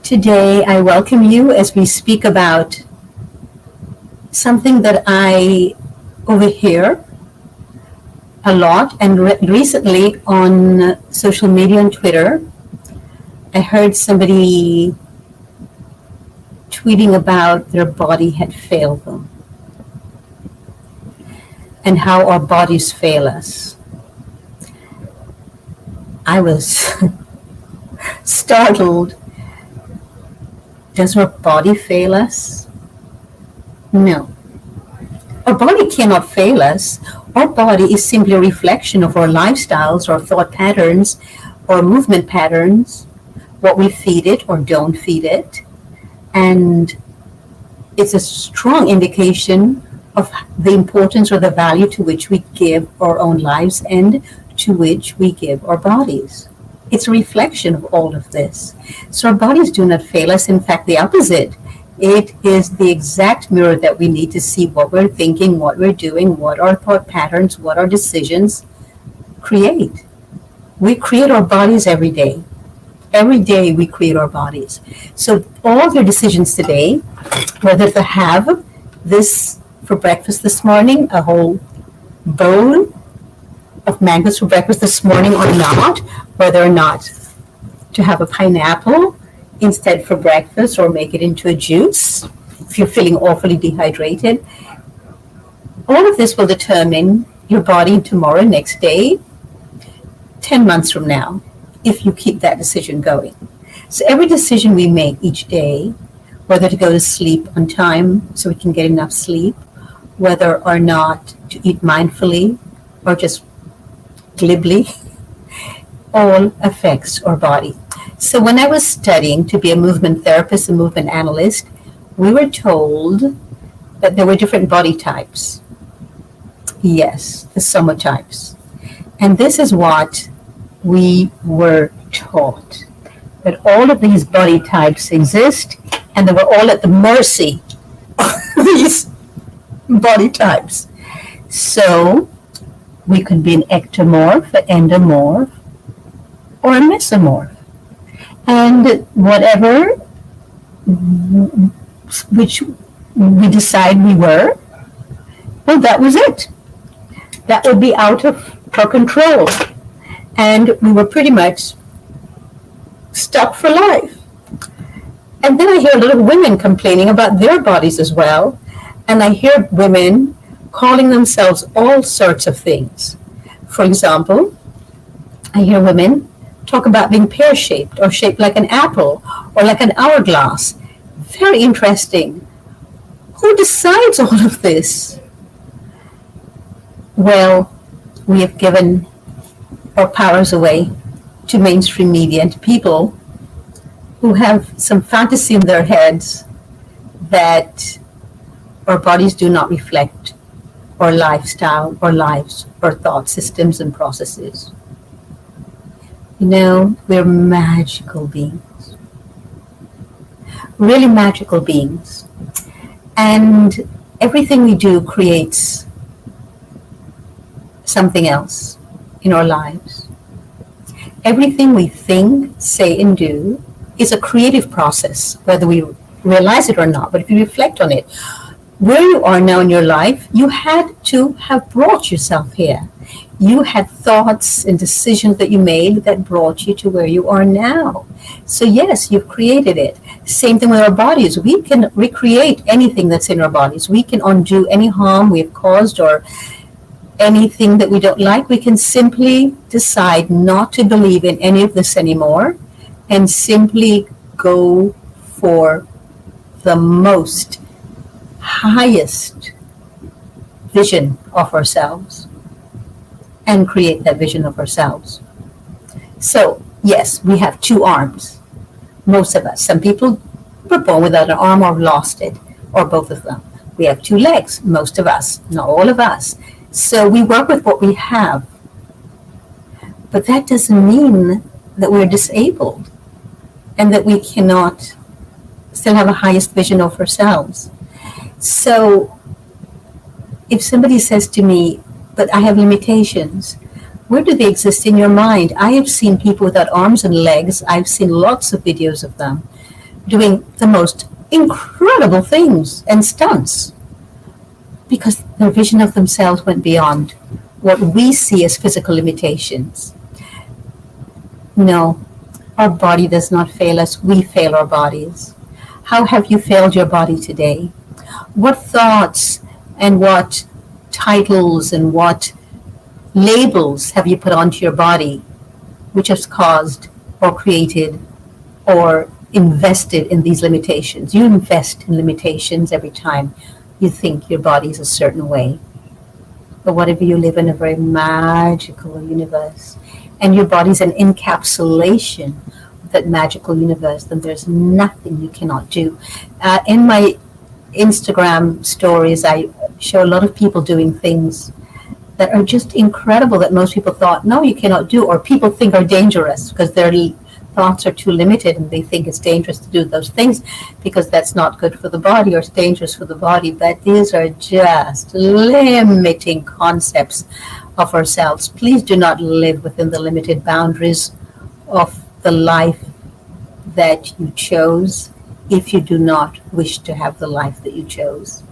Today, I welcome you as we speak about something that I overhear a lot, and recently on social media and Twitter, I heard somebody tweeting about their body had failed them and how our bodies fail us. I was startled. Does our body fail us? No. Our body cannot fail us. Our body is simply a reflection of our lifestyles, our thought patterns, our movement patterns, what we feed it or don't feed it. And it's a strong indication of the importance or the value to which we give our own lives and to which we give our bodies. It's a reflection of all of this. So our bodies do not fail us. In fact, the opposite. It is the exact mirror that we need to see what we're thinking, what we're doing, what our thought patterns, what our decisions create. We create our bodies every day. Every day we create our bodies. So all your decisions today, whether to have this for breakfast this morning, a whole bowl of mangoes for breakfast this morning or not, whether or not to have a pineapple instead for breakfast or make it into a juice if you're feeling awfully dehydrated. All of this will determine your body tomorrow, next day, 10 months from now, if you keep that decision going. So every decision we make each day, whether to go to sleep on time so we can get enough sleep, whether or not to eat mindfully or just glibly, all affects our body. So when I was studying to be a movement therapist, a movement analyst, we were told that there were different body types. Yes, the somotypes. And this is what we were taught, that all of these body types exist and they were all at the mercy of these body types. So we could be an ectomorph, an endomorph, or a mesomorph. And whatever which we decide we were, well, that was it. That would be out of our control. And we were pretty much stuck for life. And then I hear a lot of women complaining about their bodies as well. And I hear women calling themselves all sorts of things. For example, I hear women talk about being pear-shaped or shaped like an apple or like an hourglass. Very interesting. Who decides all of this? Well, we have given our powers away to mainstream media and to people who have some fantasy in their heads that our bodies do not reflect our lifestyle, our lives, our thought systems and processes. You know, we're magical beings. Really magical beings. And everything we do creates something else in our lives. Everything we think, say, and do is a creative process, whether we realize it or not. But if you reflect on it, where you are now in your life, you had to have brought yourself here. You had thoughts and decisions that you made that brought you to where you are now. So yes, you've created it. Same thing with our bodies. We can recreate anything that's in our bodies. We can undo any harm we have caused or anything that we don't like. We can simply decide not to believe in any of this anymore and simply go for the most highest vision of ourselves and create that vision of ourselves. So, yes, we have two arms, most of us. Some people were born without an arm or lost it, or both of them. We have two legs, most of us, not all of us. So we work with what we have. But that doesn't mean that we're disabled and that we cannot still have a highest vision of ourselves. So if somebody says to me, but I have limitations, where do they exist in your mind? I have seen people without arms and legs. I've seen lots of videos of them doing the most incredible things and stunts because their vision of themselves went beyond what we see as physical limitations. No, our body does not fail us, we fail our bodies. How have you failed your body today? What thoughts and what titles and what labels have you put onto your body which has caused or created or invested in these limitations? You invest in limitations every time you think your body is a certain way. But what if you live in a very magical universe and your body is an encapsulation of that magical universe? Then there's nothing you cannot do. In my Instagram stories, I show a lot of people doing things that are just incredible that most people thought, no, you cannot do, or people think are dangerous because their thoughts are too limited and they think it's dangerous to do those things because that's not good for the body or it's dangerous for the body. But these are just limiting concepts of ourselves. Please do not live within the limited boundaries of the life that you chose if you do not wish to have the life that you chose.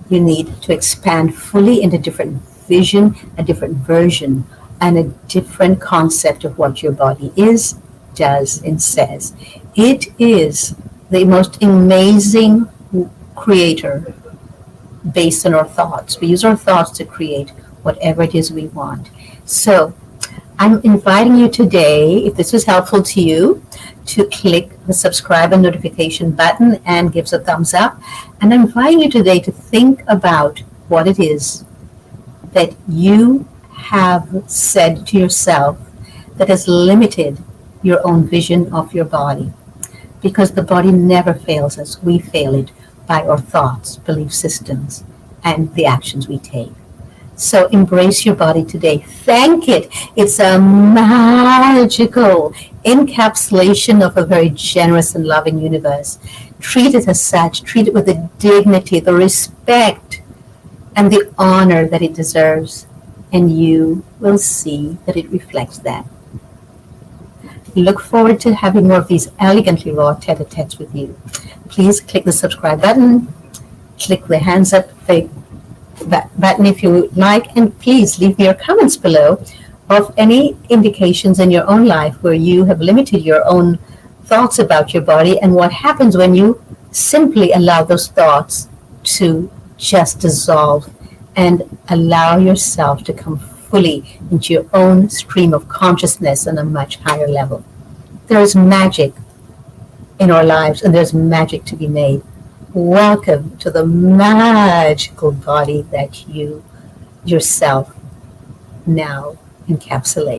You need to expand fully into different vision, a different version, and a different concept of what your body is, does, and says. It is the most amazing creator based on our thoughts. We use our thoughts to create whatever it is we want. So I'm inviting you today, if this was helpful to you, to click the subscribe and notification button and give us a thumbs up. And I'm inviting you today to think about what it is that you have said to yourself that has limited your own vision of your body. Because the body never fails us. We fail it by our thoughts, belief systems, and the actions we take. So embrace your body today. Thank it. It's a magical encapsulation of a very generous and loving universe. Treat it as such. Treat it with the dignity, the respect, and the honor that it deserves. And you will see that it reflects that. Look forward to having more of these elegantly raw tete-a-tetes with you. Please click the subscribe button, click the hands up button if you would like, and please leave me your comments below of any indications in your own life where you have limited your own thoughts about your body and what happens when you simply allow those thoughts to just dissolve and allow yourself to come fully into your own stream of consciousness on a much higher level. There is magic in our lives and there's magic to be made. Welcome to the magical body that you yourself now encapsulate.